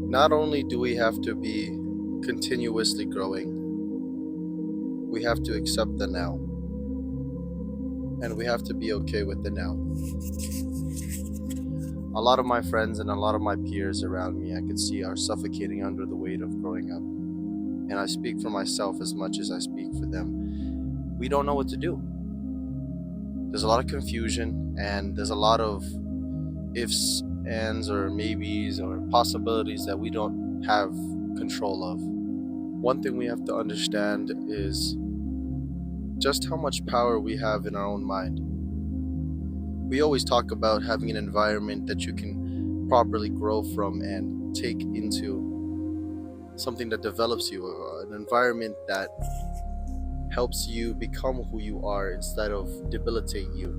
Not only do we have to be continuously growing, we have to accept the now, and we have to be okay with the now. A lot of my friends and a lot of my peers around me, I could see, are suffocating under the weight of growing up. And I speak for myself as much as I speak for them. We don't know what to do. There's a lot of confusion, and there's a lot of ifs, ands, or maybes, or possibilities that we don't have control of. One thing we have to understand is just how much power we have in our own mind. We always talk about having an environment that you can properly grow from and take into something that develops you, an environment that helps you become who you are instead of debilitate you.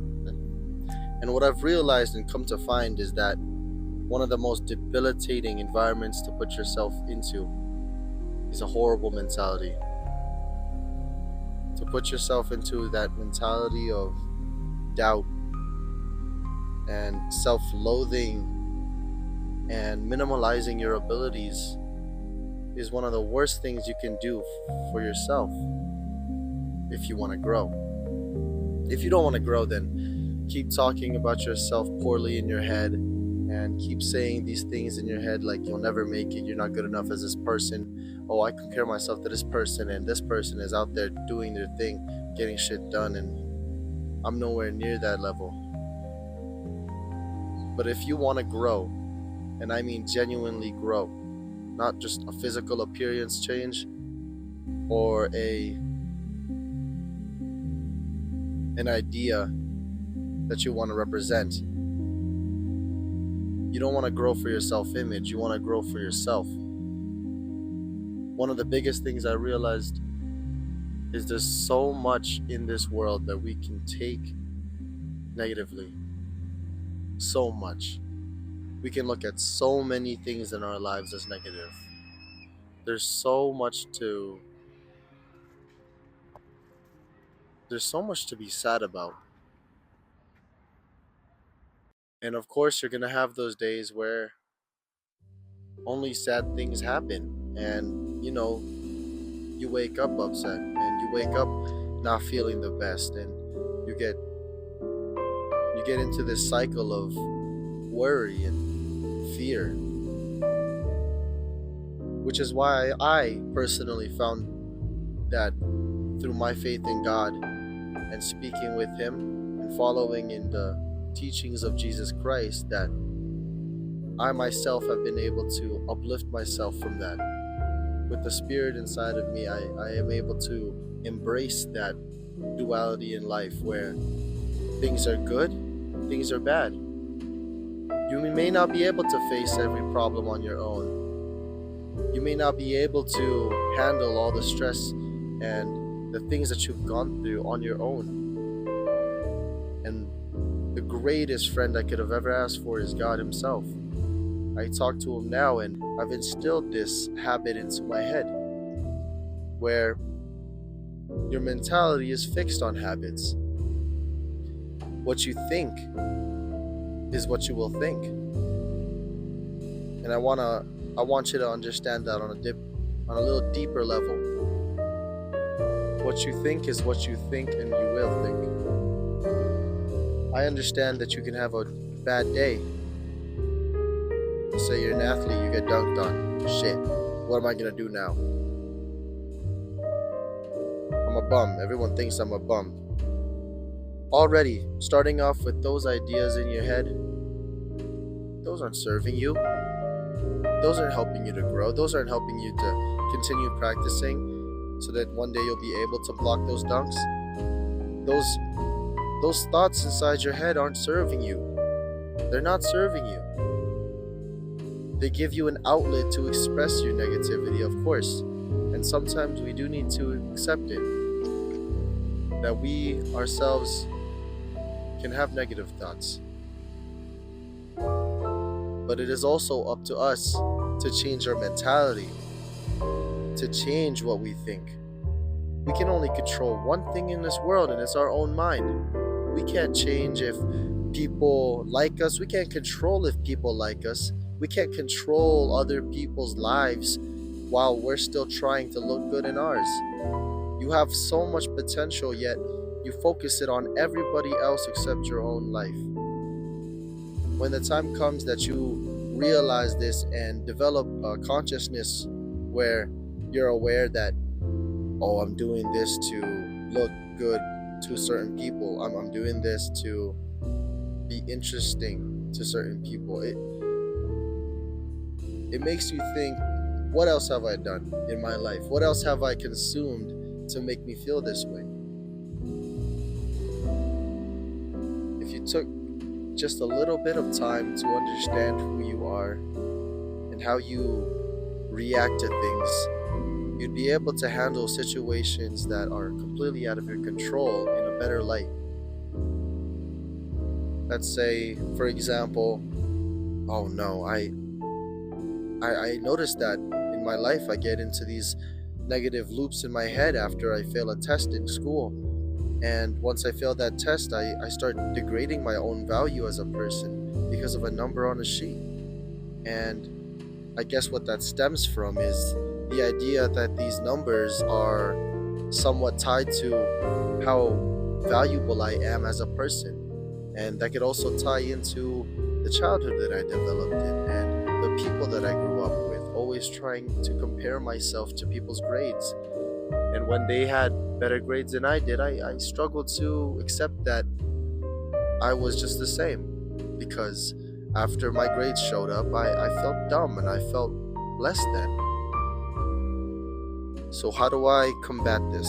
And what I've realized and come to find is that one of the most debilitating environments to put yourself into is a horrible mentality. To put yourself into that mentality of doubt and self-loathing and minimalizing your abilities is one of the worst things you can do for yourself if you want to grow. If you don't want to grow, then keep talking about yourself poorly in your head and keep saying these things in your head like you'll never make it, you're not good enough as this person. Oh, I compare myself to this person, and this person is out there doing their thing, getting shit done, and I'm nowhere near that level. But if you want to grow, and I mean genuinely grow, not just a physical appearance change or an idea that you want to represent. You don't want to grow for your self-image, you want to grow for yourself. One of the biggest things I realized is there's so much in this world that we can take negatively. So much. We can look at so many things in our lives as negative. There's so much to be sad about. And of course, you're going to have those days where only sad things happen. And, you wake up upset and you wake up not feeling the best. And you get into this cycle of worry and fear. Which is why I personally found that through my faith in God and speaking with Him and following in the teachings of Jesus Christ, that I myself have been able to uplift myself from that. With the Spirit inside of me, I am able to embrace that duality in life where things are good, things are bad. You may not be able to face every problem on your own. You may not be able to handle all the stress and the things that you've gone through on your own. And the greatest friend I could have ever asked for is God Himself. I talk to Him now, and I've instilled this habit into my head where your mentality is fixed on habits. What you think is what you will think. And I want you to understand that on a little deeper level. What you think is what you think, and you will think. I understand that you can have a bad day. Say you're an athlete, you get dunked on. Shit, what am I gonna do now? I'm a bum. Everyone thinks I'm a bum. Already, starting off with those ideas in your head, those aren't serving you. Those aren't helping you to grow. Those aren't helping you to continue practicing so that one day you'll be able to block those dunks. Those thoughts inside your head aren't serving you. They're not serving you. They give you an outlet to express your negativity, of course. And sometimes we do need to accept it. That we ourselves can have negative thoughts. But it is also up to us to change our mentality, to change what we think. We can only control one thing in this world, and it's our own mind. We can't change if people like us. We can't control if people like us. We can't control other people's lives while we're still trying to look good in ours. You have so much potential, yet you focus it on everybody else except your own life. When the time comes that you realize this and develop a consciousness where you're aware that, oh, I'm doing this to look good to certain people, I'm doing this to be interesting to certain people, it makes you think, what else have I done in my life? What else have I consumed to make me feel this way? If you took just a little bit of time to understand who you are and how you react to things, you'd be able to handle situations that are completely out of your control in a better light. Let's say, for example, oh no, I noticed that in my life I get into these negative loops in my head after I fail a test in school. And once I fail that test, I start degrading my own value as a person because of a number on a sheet. And I guess what that stems from is the idea that these numbers are somewhat tied to how valuable I am as a person. And that could also tie into the childhood that I developed in and the people that I grew up with, always trying to compare myself to people's grades. And when they had better grades than I did, I struggled to accept that I was just the same. Because after my grades showed up, I felt dumb and I felt less than. So, how do I combat this?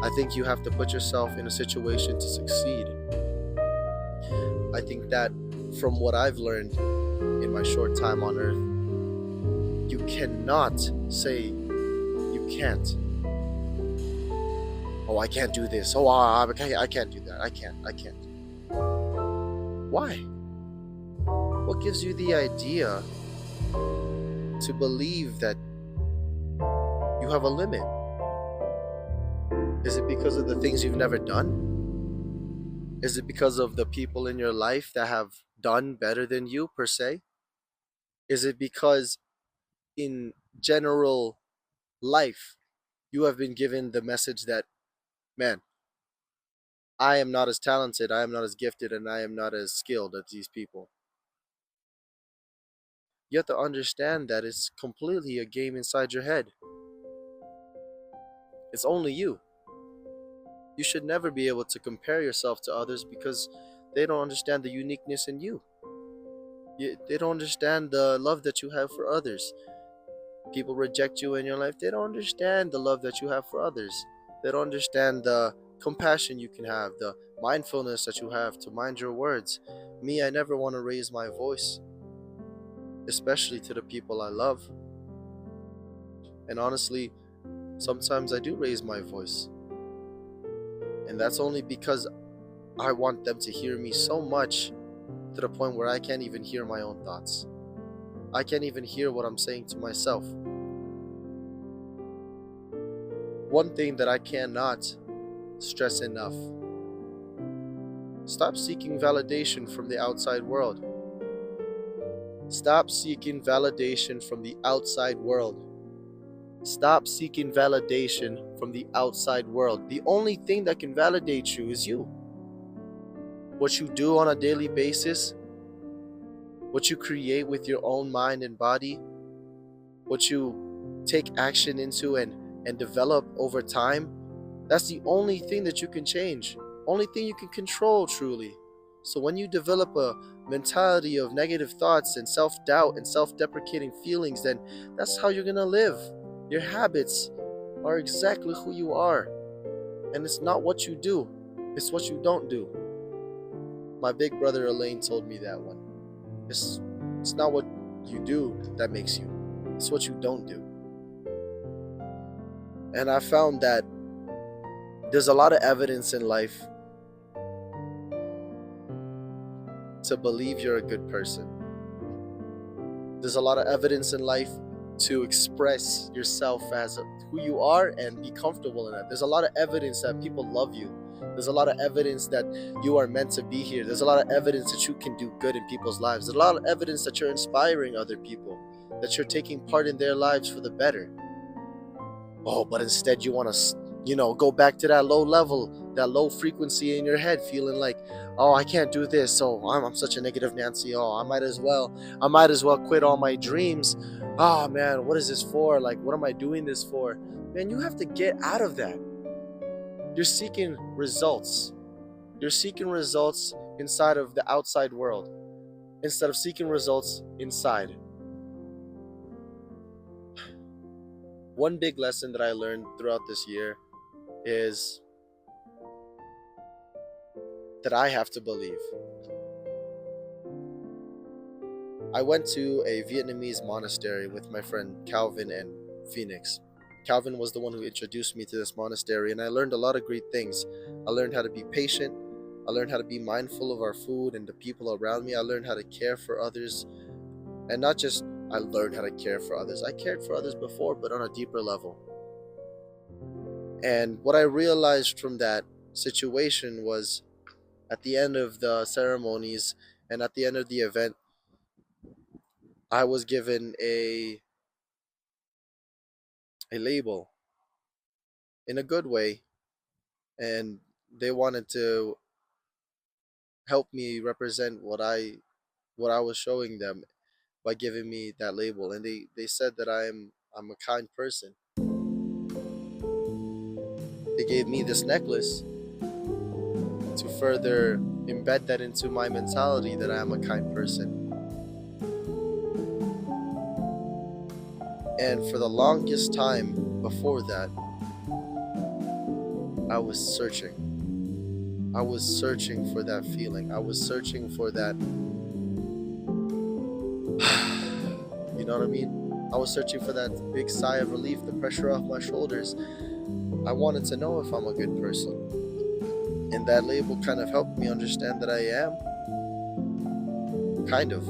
I think you have to put yourself in a situation to succeed. I think that from what I've learned in my short time on earth, you cannot say you can't. Oh, I can't do this. Oh, I can't do that. I can't. Why? What gives you the idea to believe that you have a limit? Is it because of the things you've never done? Is it because of the people in your life that have done better than you, per se? Is it because in general life you have been given the message that, man, I am not as talented, I am not as gifted, and I am not as skilled as these people? You have to understand that it's completely a game inside your head. It's only you. You should never be able to compare yourself to others because they don't understand the uniqueness in you. They don't understand the love that you have for others. People reject you in your life. They don't understand the love that you have for others. They don't understand the compassion you can have, the mindfulness that you have to mind your words. Me, I never want to raise my voice, especially to the people I love. And honestly, sometimes I do raise my voice. And that's only because I want them to hear me so much to the point where I can't even hear my own thoughts. I can't even hear what I'm saying to myself. One thing that I cannot stress enough: stop seeking validation from the outside world. Stop seeking validation from the outside world. Stop seeking validation from the outside world. The only thing that can validate you is you. What you do on a daily basis, what you create with your own mind and body, what you take action into and develop over time, that's the only thing that you can change, only thing you can control truly. So when you develop a mentality of negative thoughts and self-doubt and self-deprecating feelings, then that's how you're gonna live. Your habits are exactly who you are. And it's not what you do, it's what you don't do. My big brother Elaine told me that one. It's not what you do that makes you, it's what you don't do. And I found that there's a lot of evidence in life to believe you're a good person. There's a lot of evidence in life to express yourself as who you are and be comfortable in that. There's a lot of evidence that people love you. There's a lot of evidence that you are meant to be here. There's a lot of evidence that you can do good in people's lives. There's a lot of evidence that you're inspiring other people, that you're taking part in their lives for the better. Oh, but instead you want to, go back to that low level, that low frequency in your head, feeling like, oh, I can't do this, so I'm such a negative Nancy. Oh, I might as well quit all my dreams. Oh man, what is this for? Like, what am I doing this for? Man, you have to get out of that. You're seeking results. You're seeking results inside of the outside world instead of seeking results inside. One big lesson that I learned throughout this year is that I have to believe. I went to a Vietnamese monastery with my friend Calvin and Phoenix. Calvin was the one who introduced me to this monastery, and I learned a lot of great things. I learned how to be patient. I learned how to be mindful of our food and the people around me. I learned how to care for others. And not just I learned how to care for others. I cared for others before, but on a deeper level. And what I realized from that situation was at the end of the ceremonies and at the end of the event, I was given a label in a good way, and they wanted to help me represent what I was showing them by giving me that label. And they said that I'm a kind person. They gave me this necklace to further embed that into my mentality that I am a kind person. And for the longest time before that, I was searching. I was searching for that feeling. I was searching for that. You know what I mean? I was searching for that big sigh of relief, the pressure off my shoulders. I wanted to know if I'm a good person. And that label kind of helped me understand that I am. Kind of.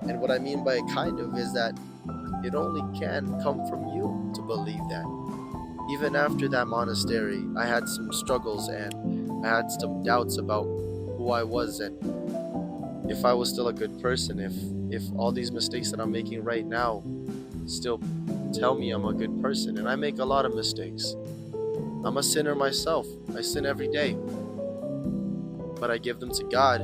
And what I mean by kind of is that it only can come from you to believe that. Even after that monastery, I had some struggles and I had some doubts about who I was and if I was still a good person, if all these mistakes that I'm making right now still tell me I'm a good person. And I make a lot of mistakes. I'm a sinner myself. I sin every day. But I give them to God.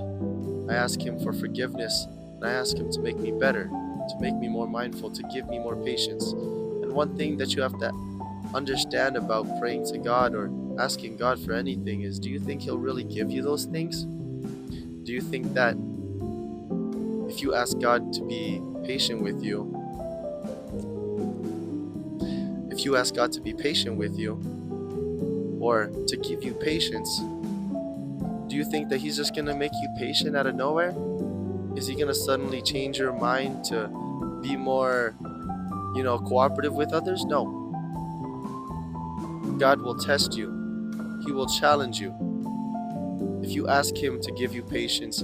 I ask Him for forgiveness. And I ask Him to make me better, to make me more mindful, to give me more patience. And one thing that you have to understand about praying to God or asking God for anything is, do you think He'll really give you those things? Do you think that if you ask God to be patient with you, or to give you patience, do you think that He's just going to make you patient out of nowhere? Is He going to suddenly change your mind to be more, cooperative with others? No. God will test you. He will challenge you. If you ask Him to give you patience,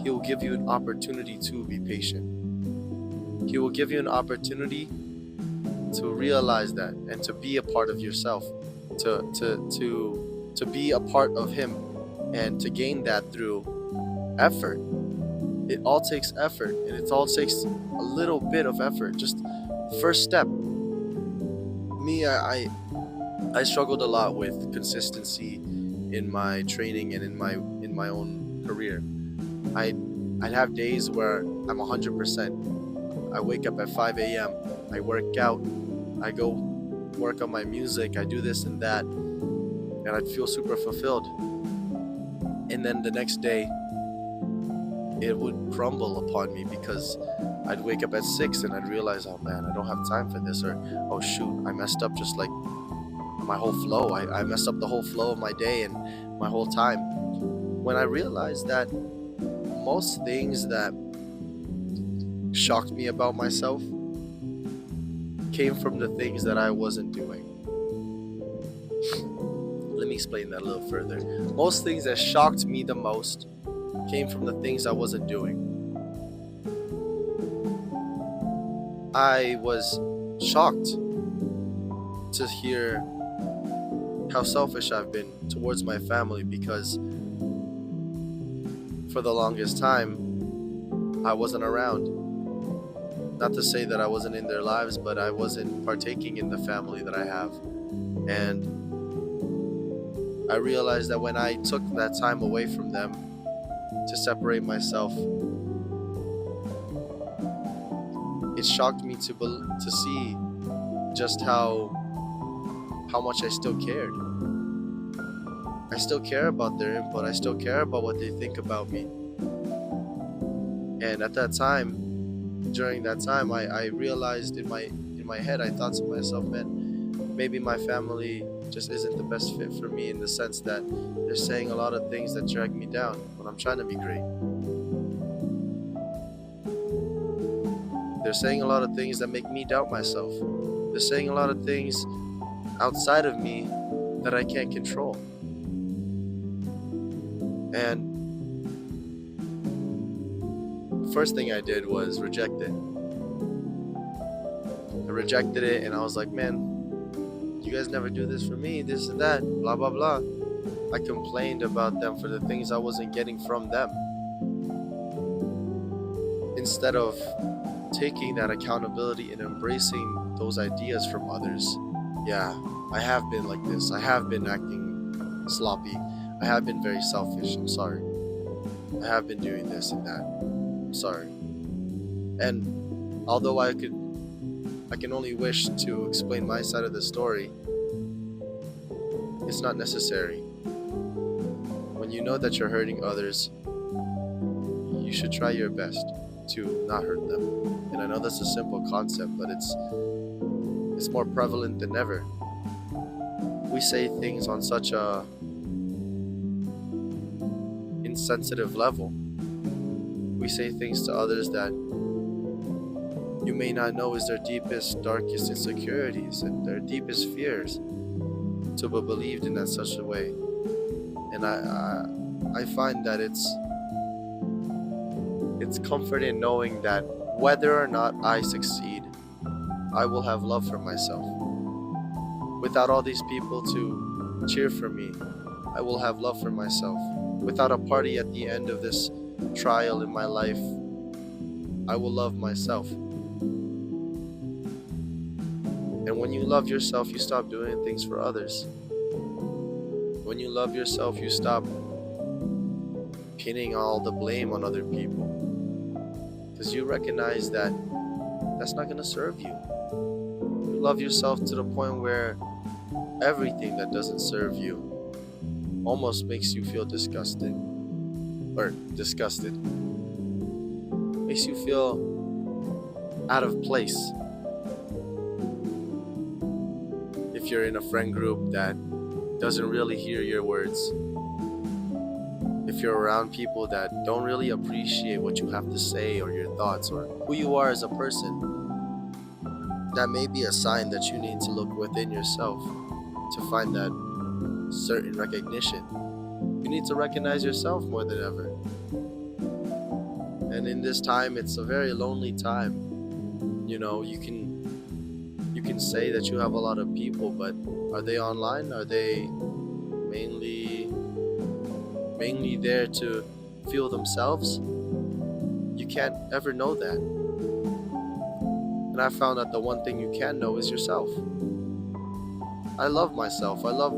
He will give you an opportunity to be patient. He will give you an opportunity to realize that and to be a part of yourself, to be a part of Him, and to gain that through effort. It all takes effort, and it all takes a little bit of effort. Just first step. Me, I struggled a lot with consistency in my training and in my own career. I'd have days where I'm 100%. I wake up at 5 a.m. I work out. I go work on my music. I do this and that, and I'd feel super fulfilled. And then the next day, it would crumble upon me because I'd wake up at 6 and I'd realize, oh man, I don't have time for this, or oh shoot, I messed up just like my whole flow. I messed up the whole flow of my day and my whole time. When I realized that most things that shocked me about myself came from the things that I wasn't doing. Let me explain that a little further. Most things that shocked me the most came from the things I wasn't doing. I was shocked to hear how selfish I've been towards my family, because for the longest time I wasn't around. Not to say that I wasn't in their lives, but I wasn't partaking in the family that I have. And I realized that when I took that time away from them to separate myself, it shocked me to see just how much I still cared. I still care about their input. I still care about what they think about me. And at that time, during that time, I realized in my head, I thought to myself, man, maybe my family just isn't the best fit for me, in the sense that they're saying a lot of things that drag me down when I'm trying to be great. They're saying a lot of things that make me doubt myself. They're saying a lot of things outside of me that I can't control. And the first thing I did was reject it. I rejected it, and I was like, man, you guys never do this for me, this and that, blah, blah, blah. I complained about them for the things I wasn't getting from them, instead of taking that accountability and embracing those ideas from others. Yeah, I have been like this. I have been acting sloppy. I have been very selfish. I'm sorry. I have been doing this and that. I'm sorry. And although I can only wish to explain my side of the story, it's not necessary. When you know that you're hurting others, you should try your best to not hurt them. And I know that's a simple concept, but it's more prevalent than ever. We say things on such a insensitive level. We say things to others that you may not know is their deepest, darkest insecurities and their deepest fears, to be believed in that such a way. And I find that it's comfort in knowing that whether or not I succeed, I will have love for myself. Without all these people to cheer for me, I will have love for myself. Without a party at the end of this trial in my life, I will love myself. And when you love yourself, you stop doing things for others. When you love yourself, you stop pinning all the blame on other people, because you recognize that that's not going to serve you. You love yourself to the point where everything that doesn't serve you almost makes you feel disgusted, makes you feel out of place. If you're in a friend group that doesn't really hear your words, if you're around people that don't really appreciate what you have to say or your thoughts or who you are as a person, that may be a sign that you need to look within yourself to find that certain recognition. You need to recognize yourself more than ever. And in this time, it's a very lonely time. You know, you can say that you have a lot of people, but are they online? Are they mainly there to feel themselves? You can't ever know that. And I found that the one thing you can know is yourself. I love myself. I love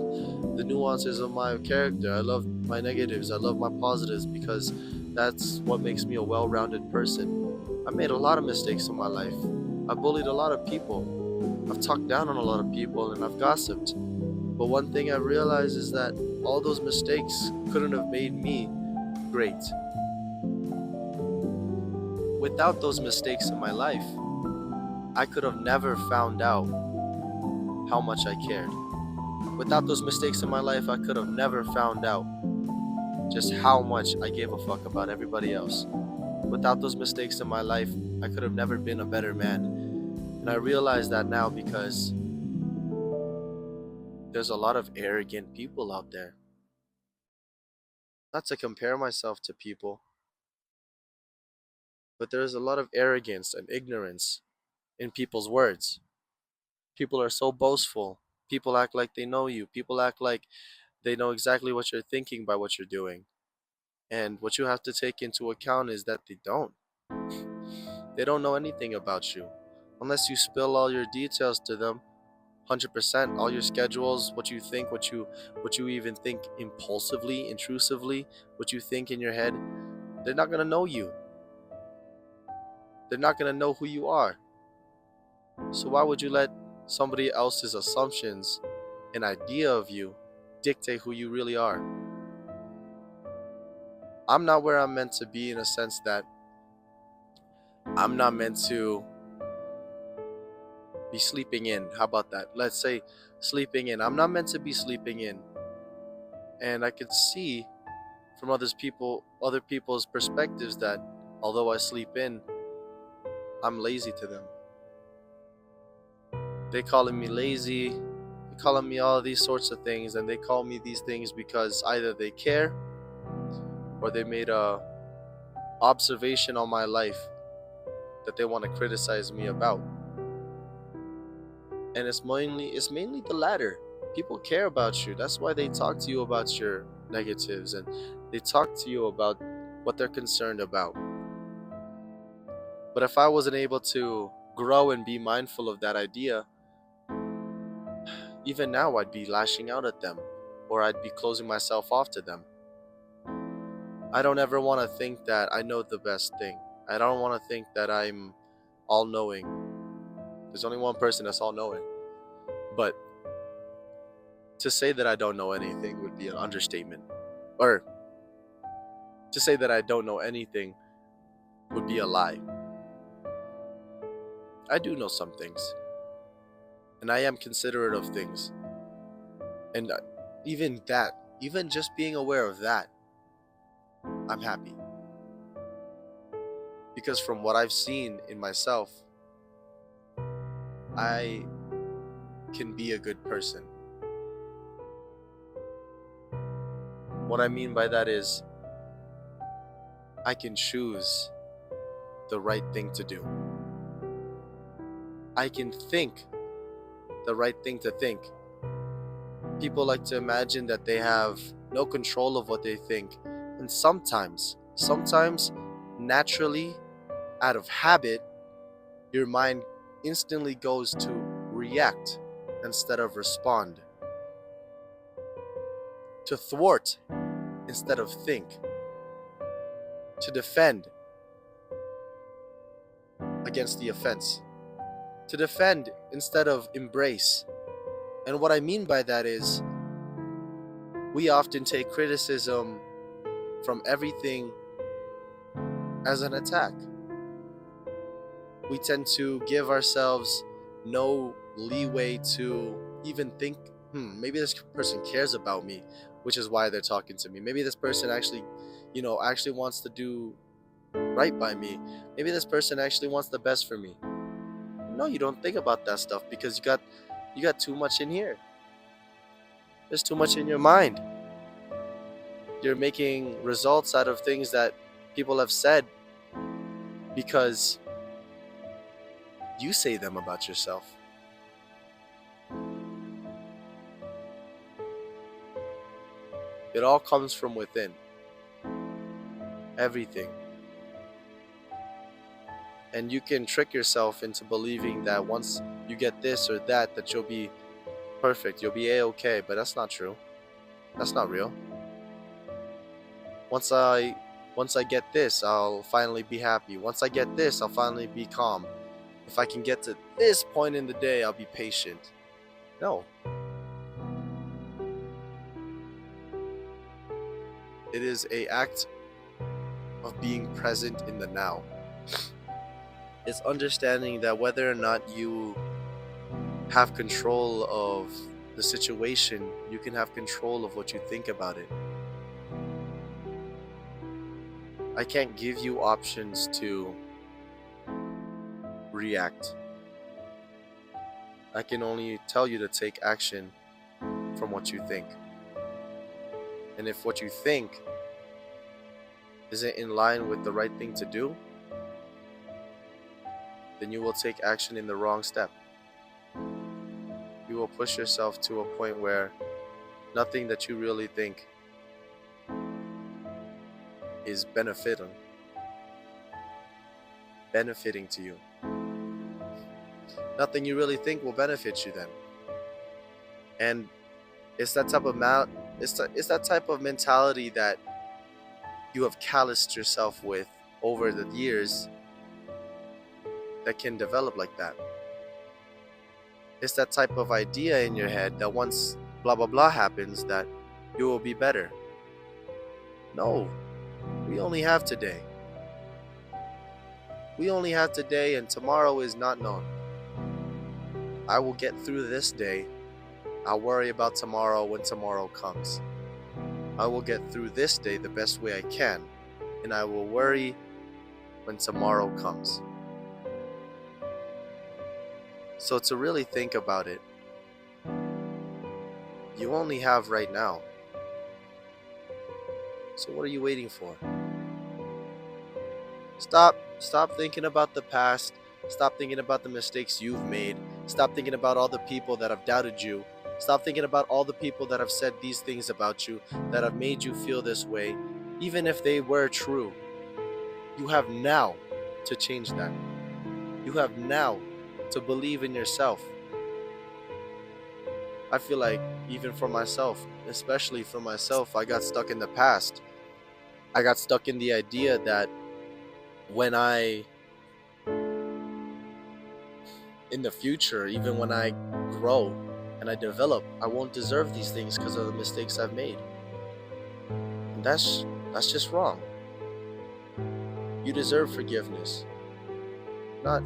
the nuances of my character. I love my negatives. I love my positives, because that's what makes me a well-rounded person. I made a lot of mistakes in my life. I bullied a lot of people. I've talked down on a lot of people, and I've gossiped. But one thing I realized is that all those mistakes couldn't have made me great. Without those mistakes in my life, I could have never found out how much I cared. Without those mistakes in my life, I could have never found out just how much I gave a fuck about everybody else. Without those mistakes in my life, I could have never been a better man. And I realize that now, because there's a lot of arrogant people out there. Not to compare myself to people, but there's a lot of arrogance and ignorance in people's words. People are so boastful. People act like they know you. People act like they know exactly what you're thinking by what you're doing. And what you have to take into account is that they don't. They don't know anything about you. Unless you spill all your details to them, 100%, all your schedules, what you think, what you even think impulsively, intrusively, what you think in your head, they're not going to know you. They're not going to know who you are. So why would you let somebody else's assumptions, an idea of you, dictate who you really are? I'm not where I'm meant to be, in a sense that I'm not meant to be sleeping in. How about that? Let's say sleeping in. I'm not meant to be sleeping in. And I could see from other people's perspectives that although I sleep in, I'm lazy to them. They calling me lazy, they calling me all these sorts of things, and they call me these things because either they care or they made a observation on my life that they want to criticize me about. And it's mainly the latter. People care about you. That's why they talk to you about your negatives, and they talk to you about what they're concerned about. But if I wasn't able to grow and be mindful of that idea, even now I'd be lashing out at them, or I'd be closing myself off to them. I don't ever want to think that I know the best thing. I don't want to think that I'm all knowing. There's only one person that's all knowing. But to say that I don't know anything would be an understatement. Or to say that I don't know anything would be a lie. I do know some things, and I am considerate of things. And even that, even just being aware of that, I'm happy. Because from what I've seen in myself, I can be a good person. What I mean by that is, I can choose the right thing to do. I can think the right thing to think. People like to imagine that they have no control of what they think. And sometimes, naturally, out of habit, your mind instantly goes to react instead of respond, to thwart instead of think, to defend against the offense, to defend instead of embrace. And what I mean by that is, we often take criticism from everything as an attack. We tend to give ourselves no leeway to even think, maybe this person cares about me, which is why they're talking to me. Maybe this person actually wants to do right by me. Maybe this person actually wants the best for me. No, you don't think about that stuff because you got too much in here. There's too much in your mind. You're making results out of things that people have said because you say them about yourself. It all comes from within. Everything. And you can trick yourself into believing that once you get this or that you'll be perfect, you'll be a-okay, but that's not true. That's not real. Once I get this, I'll finally be happy. Once I get this, I'll finally be calm. If I can get to this point in the day, I'll be patient. No. It is an act of being present in the now. It's understanding that whether or not you have control of the situation, you can have control of what you think about it. I can't give you options to react. I can only tell you to take action from what you think. And if what you think isn't in line with the right thing to do, then you will take action in the wrong step. You will push yourself to a point where nothing that you really think is benefiting to you. Nothing you really think will benefit you then. And it's that type of it's that type of mentality that you have calloused yourself with over the years that can develop like that. It's that type of idea in your head that once blah blah blah happens that you will be better. No, we only have today. We only have today, and tomorrow is not known. I will get through this day. I'll worry about tomorrow when tomorrow comes. I will get through this day the best way I can, and I will worry when tomorrow comes. So to really think about it, you only have right now. So what are you waiting for? Stop thinking about the past. Stop thinking about the mistakes you've made. Stop thinking about all the people that have doubted you. Stop thinking about all the people that have said these things about you, that have made you feel this way, even if they were true. You have now to change that. You have now to believe in yourself. I feel like even for myself, especially for myself, I got stuck in the past. I got stuck in the idea that when in the future, even when I grow and I develop, I won't deserve these things because of the mistakes I've made. And that's just wrong. You deserve forgiveness. Not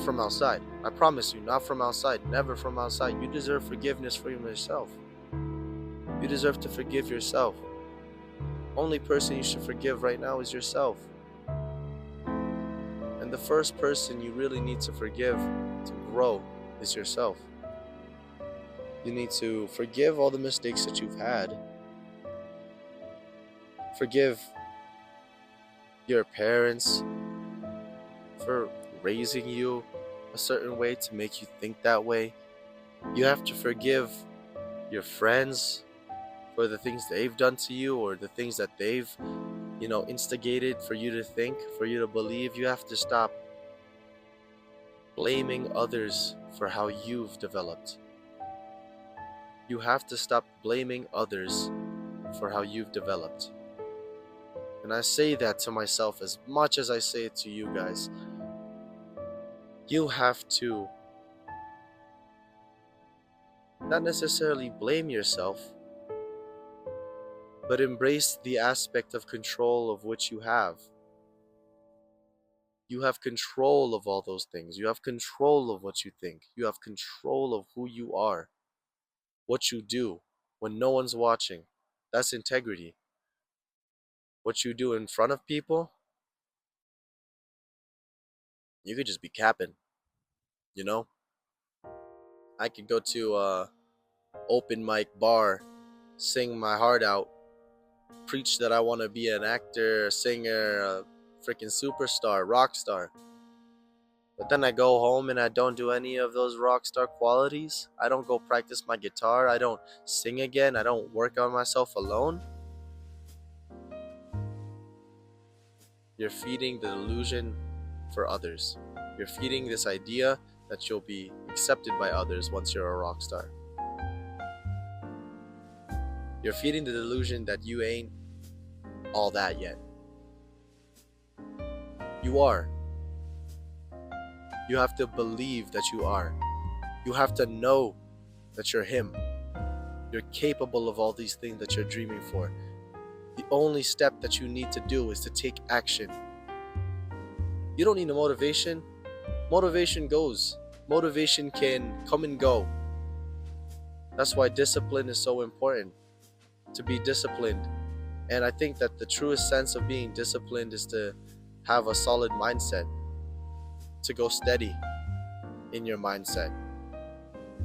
from outside. I promise you, not from outside. Never from outside. You deserve forgiveness from yourself. You deserve to forgive yourself. Only person you should forgive right now is yourself. And the first person you really need to forgive to grow is yourself. You need to forgive all the mistakes that you've had. Forgive your parents for raising you a certain way to make you think that way. You have to forgive your friends for the things they've done to you or the things that they've, instigated for you to think, for you to believe. You have to stop blaming others for how you've developed. You have to stop blaming others for how you've developed. And I say that to myself as much as I say it to you guys. You have to not necessarily blame yourself, but embrace the aspect of control of which you have. You have control of all those things. You have control of what you think. You have control of who you are, what you do when no one's watching. That's integrity. What you do in front of people, you could just be capping, you know? I could go to a open mic bar, sing my heart out, preach that I want to be an actor, a singer, a freaking superstar, rock star. But then I go home and I don't do any of those rock star qualities. I don't go practice my guitar. I don't sing again. I don't work on myself alone. You're feeding the delusion for others. You're feeding this idea that you'll be accepted by others once you're a rock star. You're feeding the delusion that you ain't all that yet. You are. You have to believe that you are. You have to know that you're him. You're capable of all these things that you're dreaming for. The only step that you need to do is to take action. You don't need a motivation. Motivation goes. Motivation can come and go. That's why discipline is so important. To be disciplined. And I think that the truest sense of being disciplined is to have a solid mindset. To go steady in your mindset.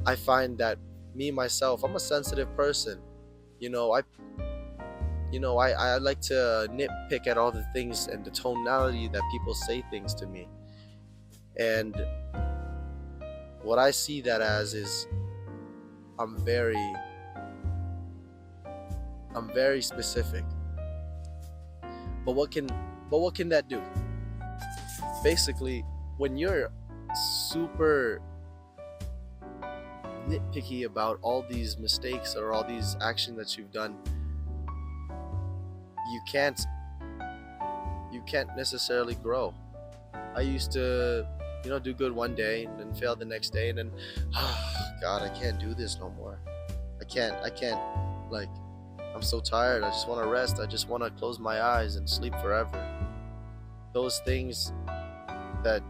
I find that me myself, I'm a sensitive person. I like to nitpick at all the things and the tonality that people say things to me. And what I see that as is I'm very I'm very specific. But what can that do? Basically, when you're super nitpicky about all these mistakes or all these actions that you've done, you can't necessarily grow. I used to, do good one day and then fail the next day, and then, God, I can't do this no more. I can't, like, I'm so tired. I just want to rest. I just want to close my eyes and sleep forever. Those things that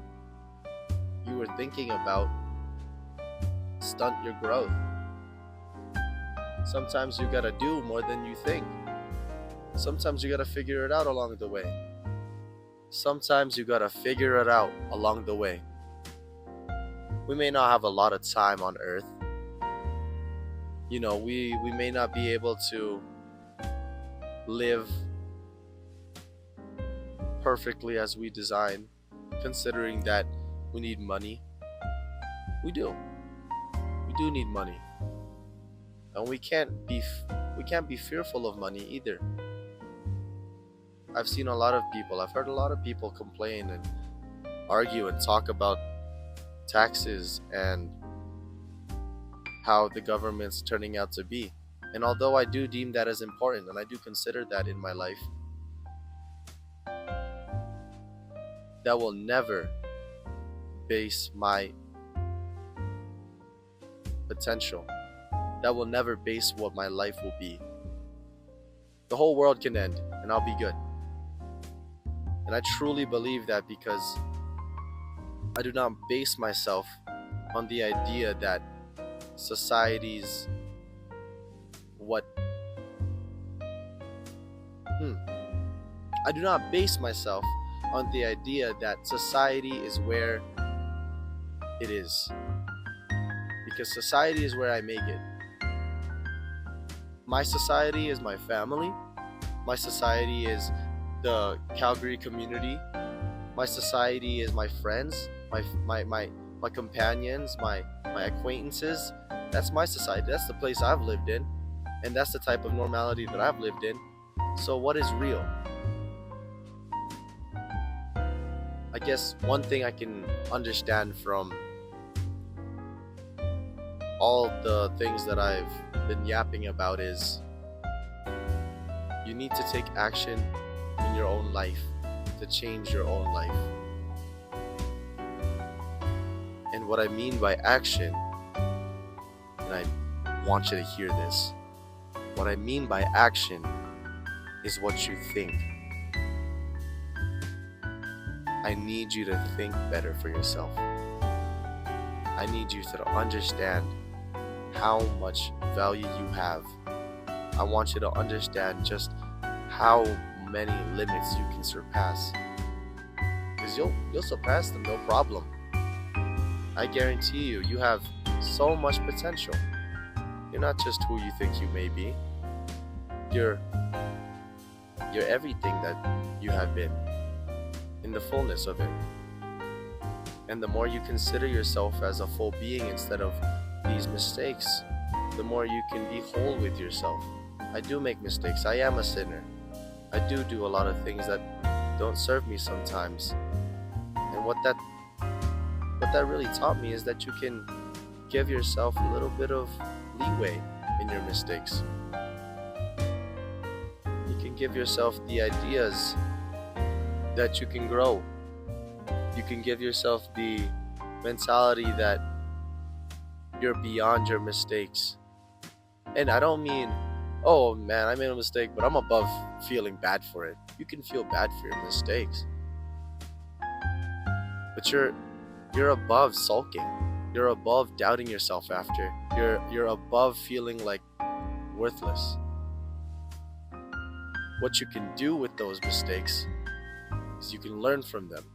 you were thinking about stunt your growth. Sometimes you gotta do more than you think. Sometimes you gotta figure it out along the way. Sometimes you gotta figure it out along the way. We may not have a lot of time on earth. We may not be able to live perfectly as we design, considering that we need money. We do need money, and we can't be fearful of money either. I've heard a lot of people complain and argue and talk about taxes and how the government's turning out to be. And although I do deem that as important and I do consider that in my life, that will never base my potential. That will never base what my life will be. The whole world can end and I'll be good. And I truly believe that, because I do not base myself on the idea that society's I do not base myself on the idea that society is where it is, because society is where I make it. My society is my family. My society is the Calgary community. My society is my friends, my companions, my acquaintances. That's my society. That's the place I've lived in, and that's the type of normality that I've lived in. So what is real? I guess one thing I can understand from all the things that I've been yapping about is you need to take action in your own life to change your own life. And what I mean by action, and I want you to hear this, what I mean by action is what you think. I need you to think better for yourself. I need you to understand how much value you have. I want you to understand just how many limits you can surpass, because you'll surpass them no problem. I guarantee you have so much potential. You're not just who you think you may be. You're everything that you have been, in the fullness of it. And the more you consider yourself as a full being instead of these mistakes, the more you can be whole with yourself. I do make mistakes. I am a sinner. I do a lot of things that don't serve me sometimes. And what that really taught me is that you can give yourself a little bit of leeway in your mistakes. You can give yourself the ideas that you can grow. You can give yourself the mentality that you're beyond your mistakes. And I don't mean, oh man, I made a mistake, but I'm above feeling bad for it. You can feel bad for your mistakes, but you're above sulking. You're above doubting yourself after. You're above feeling like worthless. What you can do with those mistakes is you can learn from them.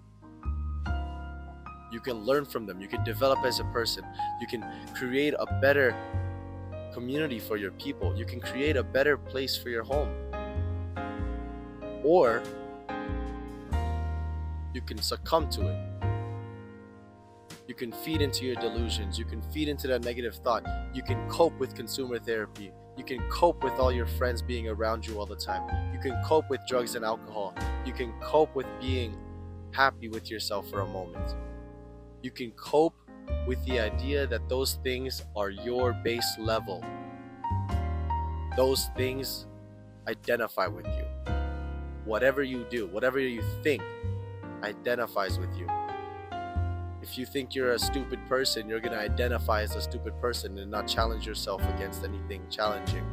You can learn from them. You can develop as a person. You can create a better community for your people. You can create a better place for your home. Or you can succumb to it. You can feed into your delusions. You can feed into that negative thought. You can cope with consumer therapy. You can cope with all your friends being around you all the time. You can cope with drugs and alcohol. You can cope with being happy with yourself for a moment. You can cope with the idea that those things are your base level. Those things identify with you. Whatever you do, whatever you think, identifies with you. If you think you're a stupid person, you're going to identify as a stupid person and not challenge yourself against anything challenging.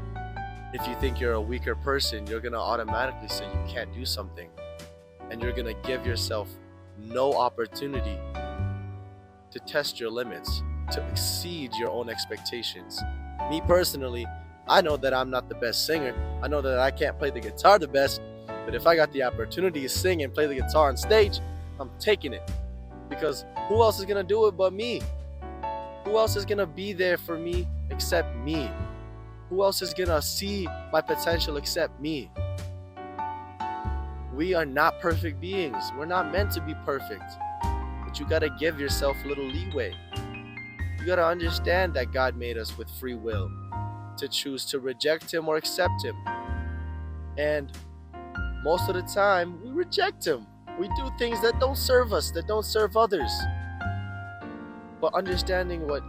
If you think you're a weaker person, you're going to automatically say you can't do something. And you're going to give yourself no opportunity to test your limits, to exceed your own expectations. Me personally, I know that I'm not the best singer. I know that I can't play the guitar the best. But if I got the opportunity to sing and play the guitar on stage, I'm taking it. Because who else is going to do it but me? Who else is going to be there for me except me? Who else is going to see my potential except me? We are not perfect beings. We're not meant to be perfect. But you got to give yourself a little leeway. You got to understand that God made us with free will to choose to reject Him or accept Him. And most of the time, we reject Him. We do things that don't serve us, that don't serve others. But understanding what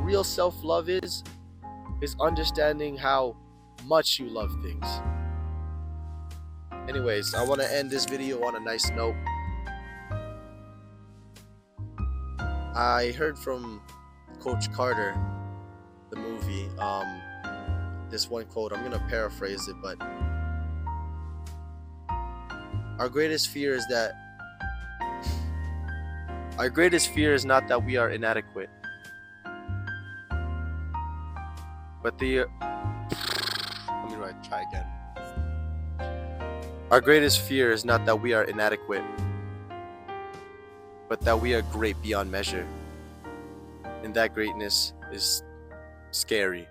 real self-love is understanding how much you love things. Anyways, I want to end this video on a nice note. I heard from Coach Carter, the movie, this one quote. I'm going to paraphrase it, but our greatest fear is not that we are inadequate, but try again. Our greatest fear is not that we are inadequate, but that we are great beyond measure. And that greatness is scary.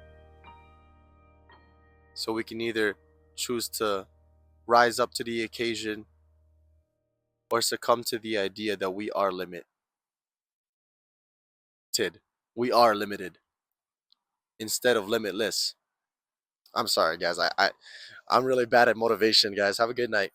So we can either choose to rise up to the occasion or succumb to the idea that we are limited. We are limited instead of limitless. I'm sorry, guys. I'm really bad at motivation, guys. Have a good night.